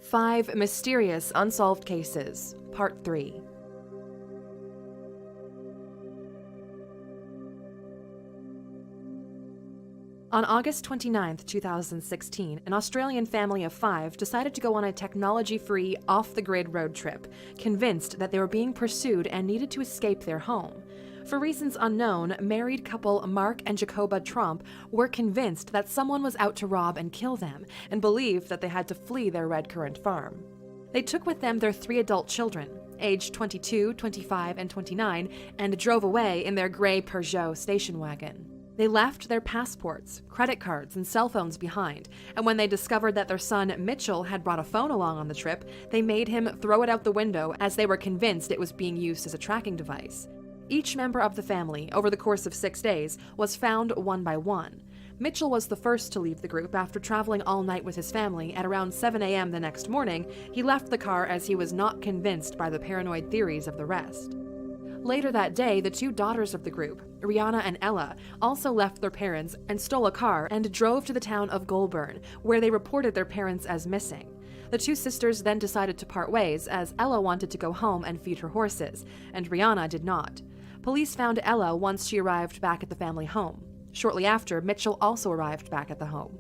5 Mysterious Unsolved Cases, Part 3. On August 29, 2016, an Australian family of 5 decided to go on a technology-free, off-the-grid road trip, convinced that they were being pursued and needed to escape their home. For reasons unknown, married couple Mark and Jacoba Trump were convinced that someone was out to rob and kill them, and believed that they had to flee their Red Currant farm. They took with them their 3 adult children, aged 22, 25, and 29, and drove away in their gray Peugeot station wagon. They left their passports, credit cards, and cell phones behind, and when they discovered that their son Mitchell had brought a phone along on the trip, they made him throw it out the window as they were convinced it was being used as a tracking device. Each member of the family, over the course of 6 days, was found one by one. Mitchell was the first to leave the group after traveling all night with his family. At around 7 a.m. the next morning, he left the car as he was not convinced by the paranoid theories of the rest. Later that day, the 2 daughters of the group, Rihanna and Ella, also left their parents and stole a car and drove to the town of Goulburn, where they reported their parents as missing. The 2 sisters then decided to part ways, as Ella wanted to go home and feed her horses, and Rihanna did not. Police found Ella once she arrived back at the family home. Shortly after, Mitchell also arrived back at the home.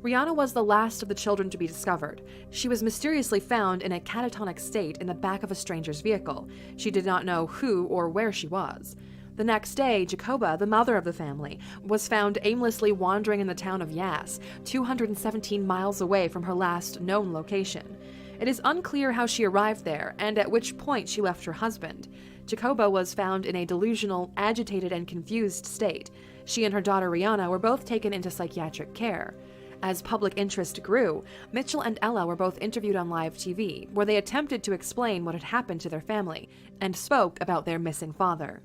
Rihanna was the last of the children to be discovered. She was mysteriously found in a catatonic state in the back of a stranger's vehicle. She did not know who or where she was. The next day, Jacoba, the mother of the family, was found aimlessly wandering in the town of Yass, 217 miles away from her last known location. It is unclear how she arrived there and at which point she left her husband. Jacoba was found in a delusional, agitated, and confused state. She and her daughter Rihanna were both taken into psychiatric care. As public interest grew, Mitchell and Ella were both interviewed on live TV, where they attempted to explain what had happened to their family and spoke about their missing father.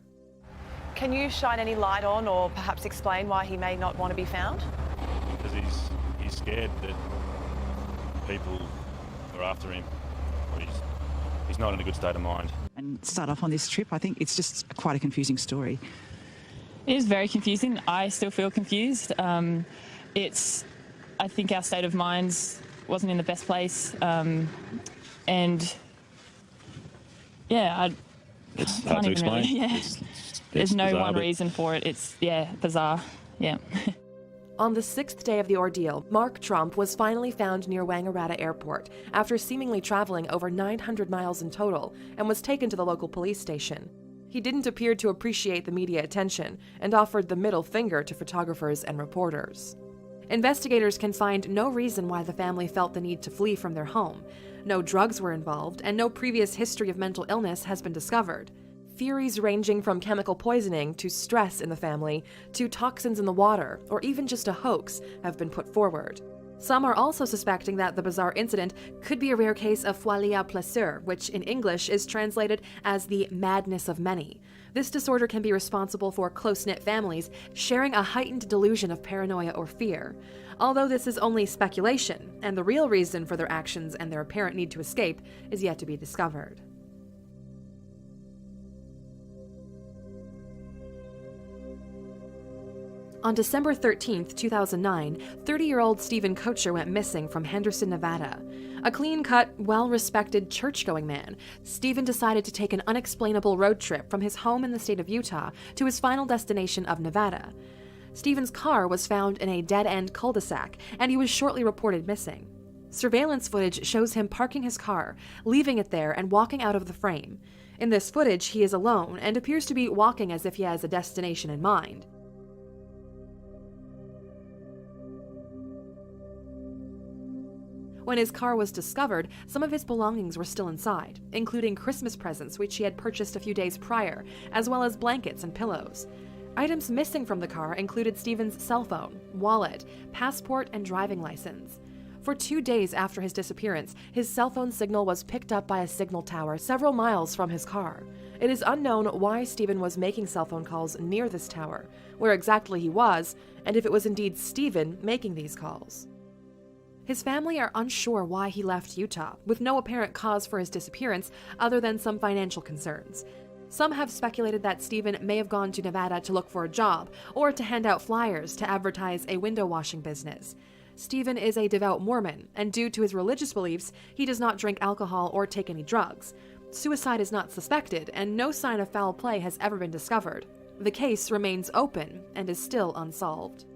Can you shine any light on or perhaps explain why he may not want to be found? Because he's scared that people are after him, or he's not in a good state of mind. And start off on this trip, I think it's just quite a confusing story. It is very confusing. I still feel confused. I think our state of minds wasn't in the best place, and yeah, it's hard to explain. Really, yeah. There's no bizarre, one reason for it. It's bizarre. Yeah. On the 6th day of the ordeal, Mark Trump was finally found near Wangaratta Airport after seemingly traveling over 900 miles in total, and was taken to the local police station. He didn't appear to appreciate the media attention and offered the middle finger to photographers and reporters. Investigators can find no reason why the family felt the need to flee from their home. No drugs were involved, and no previous history of mental illness has been discovered. Theories ranging from chemical poisoning to stress in the family to toxins in the water, or even just a hoax, have been put forward. Some are also suspecting that the bizarre incident could be a rare case of folie à plaisir, which in English is translated as the madness of many. This disorder can be responsible for close-knit families sharing a heightened delusion of paranoia or fear. Although this is only speculation, and the real reason for their actions and their apparent need to escape is yet to be discovered. On December 13, 2009, 30-year-old Stephen Kocher went missing from Henderson, Nevada. A clean-cut, well-respected church-going man, Stephen decided to take an unexplainable road trip from his home in the state of Utah to his final destination of Nevada. Stephen's car was found in a dead-end cul-de-sac, and he was shortly reported missing. Surveillance footage shows him parking his car, leaving it there, and walking out of the frame. In this footage, he is alone and appears to be walking as if he has a destination in mind. When his car was discovered, some of his belongings were still inside, including Christmas presents which he had purchased a few days prior, as well as blankets and pillows. Items missing from the car included Stephen's cell phone, wallet, passport, and driving license. For 2 days after his disappearance, his cell phone signal was picked up by a signal tower several miles from his car. It is unknown why Stephen was making cell phone calls near this tower, where exactly he was, and if it was indeed Stephen making these calls. His family are unsure why he left Utah, with no apparent cause for his disappearance other than some financial concerns. Some have speculated that Stephen may have gone to Nevada to look for a job, or to hand out flyers to advertise a window washing business. Stephen is a devout Mormon, and due to his religious beliefs, he does not drink alcohol or take any drugs. Suicide is not suspected, and no sign of foul play has ever been discovered. The case remains open and is still unsolved.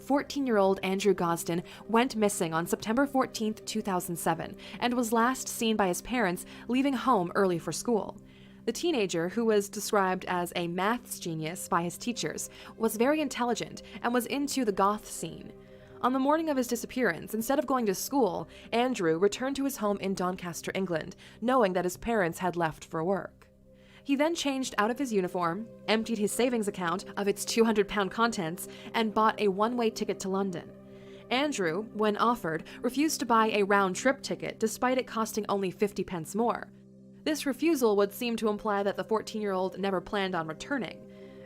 "14-year-old Andrew Gosden went missing on September 14, 2007, and was last seen by his parents leaving home early for school. The teenager, who was described as a maths genius by his teachers, was very intelligent and was into the goth scene. On the morning of his disappearance, instead of going to school, Andrew returned to his home in Doncaster, England, knowing that his parents had left for work. He then changed out of his uniform, emptied his savings account of its £200 contents, and bought a one-way ticket to London. Andrew, when offered, refused to buy a round-trip ticket despite it costing only 50 pence more. This refusal would seem to imply that the 14-year-old never planned on returning.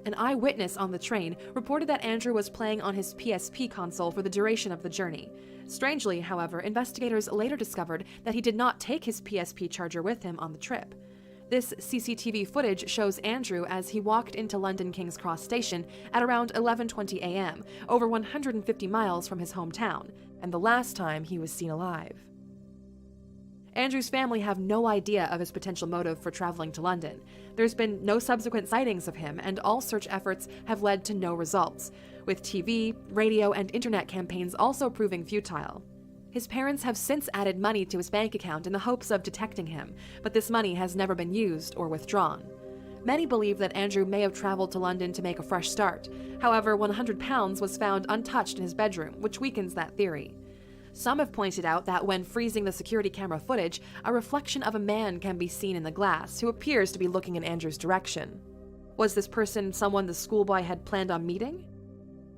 An eyewitness on the train reported that Andrew was playing on his PSP console for the duration of the journey. Strangely, however, investigators later discovered that he did not take his PSP charger with him on the trip. This CCTV footage shows Andrew as he walked into London King's Cross Station at around 11:20 a.m., over 150 miles from his hometown, and the last time he was seen alive. Andrew's family have no idea of his potential motive for traveling to London. There's been no subsequent sightings of him, and all search efforts have led to no results, with TV, radio, and internet campaigns also proving futile. His parents have since added money to his bank account in the hopes of detecting him, but this money has never been used or withdrawn. Many believe that Andrew may have traveled to London to make a fresh start. However, £100 was found untouched in his bedroom, which weakens that theory. Some have pointed out that when freezing the security camera footage, a reflection of a man can be seen in the glass who appears to be looking in Andrew's direction. Was this person someone the schoolboy had planned on meeting?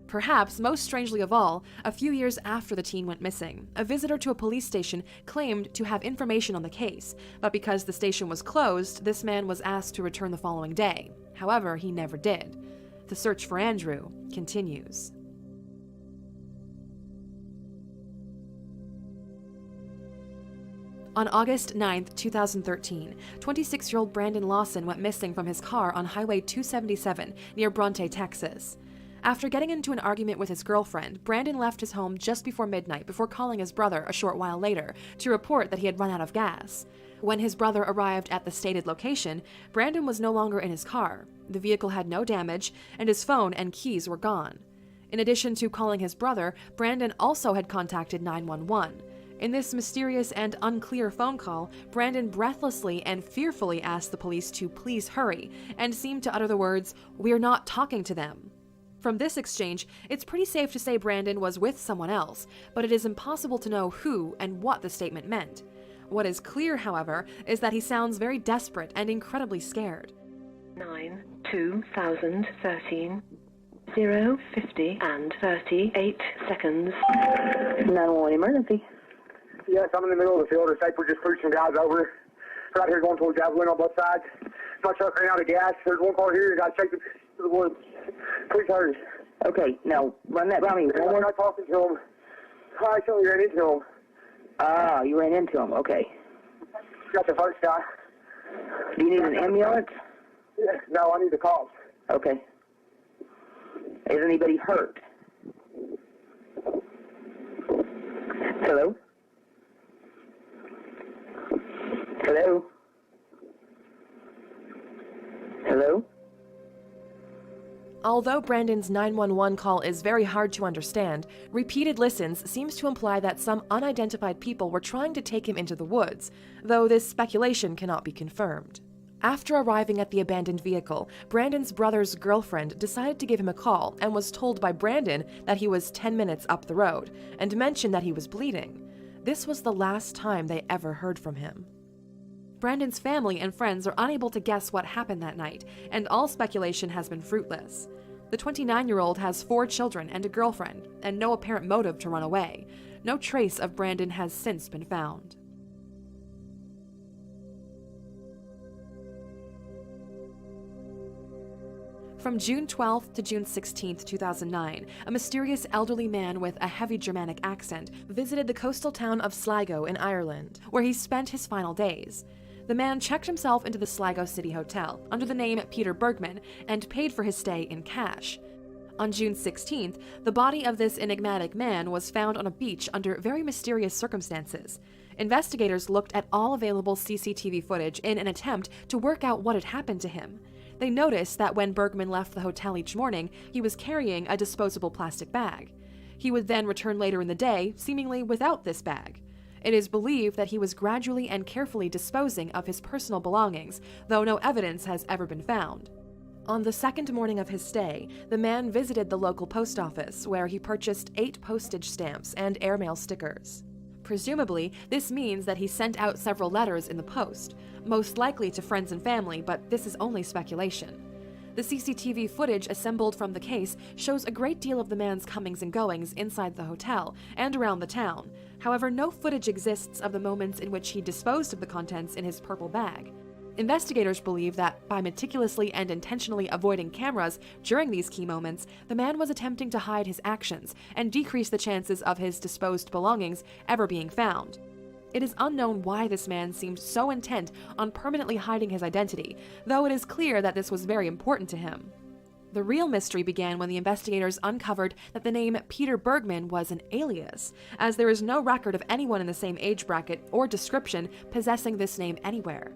Perhaps most strangely of all, a few years after the teen went missing, a visitor to a police station claimed to have information on the case, but because the station was closed, this man was asked to return the following day. However, he never did. The search for Andrew continues. On August 9, 2013, 26-year-old Brandon Lawson went missing from his car on Highway 277 near Bronte, Texas. After getting into an argument with his girlfriend, Brandon left his home just before midnight before calling his brother a short while later to report that he had run out of gas. When his brother arrived at the stated location, Brandon was no longer in his car. The vehicle had no damage, and his phone and keys were gone. In addition to calling his brother, Brandon also had contacted 911. In this mysterious and unclear phone call, Brandon breathlessly and fearfully asked the police to please hurry, and seemed to utter the words, "We're not talking to them." From this exchange, it's pretty safe to say Brandon was with someone else, but it is impossible to know who and what the statement meant. What is clear, however, is that he sounds very desperate and incredibly scared. 9/2013 0:50 and 38 seconds. 911 emergency. Yes, I'm in the middle of the field. The safe, we're just pushing guys over. Right here going towards Javelin on both sides. Not sure if they're out of gas. There's one car here. You got to take them to the woods. Please hurry. Okay, now run that by me. We're not talking to him. I actually ran into him. Ah, you ran into him. Okay. Got the first guy. Do you need an ambulance? Yeah, no, I need the cops. Okay. Is anybody hurt? Hello? Hello? Hello? Although Brandon's 911 call is very hard to understand, repeated listens seems to imply that some unidentified people were trying to take him into the woods, though this speculation cannot be confirmed. After arriving at the abandoned vehicle, Brandon's brother's girlfriend decided to give him a call and was told by Brandon that he was 10 minutes up the road, and mentioned that he was bleeding. This was the last time they ever heard from him. Brandon's family and friends are unable to guess what happened that night, and all speculation has been fruitless. The 29-year-old has 4 children and a girlfriend, and no apparent motive to run away. No trace of Brandon has since been found. From June 12th to June 16th, 2009, a mysterious elderly man with a heavy Germanic accent visited the coastal town of Sligo in Ireland, where he spent his final days. The man checked himself into the Sligo City Hotel under the name Peter Bergman and paid for his stay in cash. On June 16th, the body of this enigmatic man was found on a beach under very mysterious circumstances. Investigators looked at all available CCTV footage in an attempt to work out what had happened to him. They noticed that when Bergman left the hotel each morning, he was carrying a disposable plastic bag. He would then return later in the day, seemingly without this bag. It is believed that he was gradually and carefully disposing of his personal belongings, though no evidence has ever been found. On the second morning of his stay, the man visited the local post office, where he purchased 8 postage stamps and airmail stickers. Presumably, this means that he sent out several letters in the post, most likely to friends and family, but this is only speculation. The CCTV footage assembled from the case shows a great deal of the man's comings and goings inside the hotel and around the town. However, no footage exists of the moments in which he disposed of the contents in his purple bag. Investigators believe that by meticulously and intentionally avoiding cameras during these key moments, the man was attempting to hide his actions and decrease the chances of his disposed belongings ever being found. It is unknown why this man seemed so intent on permanently hiding his identity, though it is clear that this was very important to him. The real mystery began when the investigators uncovered that the name Peter Bergman was an alias, as there is no record of anyone in the same age bracket or description possessing this name anywhere.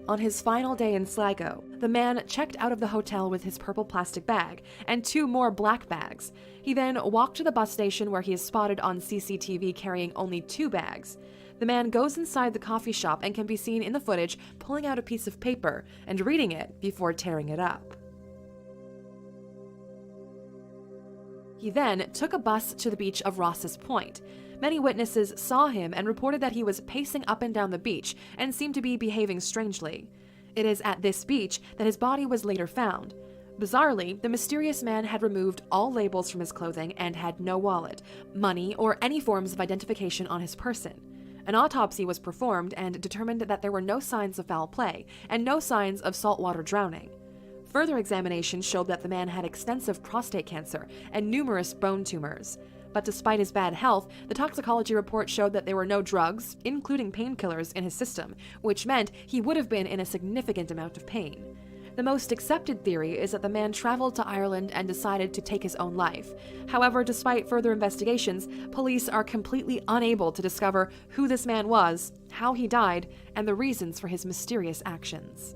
On his final day in Sligo, the man checked out of the hotel with his purple plastic bag and 2 more black bags. He then walked to the bus station where he is spotted on CCTV carrying only 2 bags. The man goes inside the coffee shop and can be seen in the footage pulling out a piece of paper and reading it before tearing it up. He then took a bus to the beach of Ross's Point. Many witnesses saw him and reported that he was pacing up and down the beach and seemed to be behaving strangely. It is at this beach that his body was later found. Bizarrely, the mysterious man had removed all labels from his clothing and had no wallet, money, or any forms of identification on his person. An autopsy was performed and determined that there were no signs of foul play and no signs of saltwater drowning. Further examination showed that the man had extensive prostate cancer and numerous bone tumors. But despite his bad health, the toxicology report showed that there were no drugs, including painkillers, in his system, which meant he would have been in a significant amount of pain. The most accepted theory is that the man traveled to Ireland and decided to take his own life. However, despite further investigations, police are completely unable to discover who this man was, how he died, and the reasons for his mysterious actions.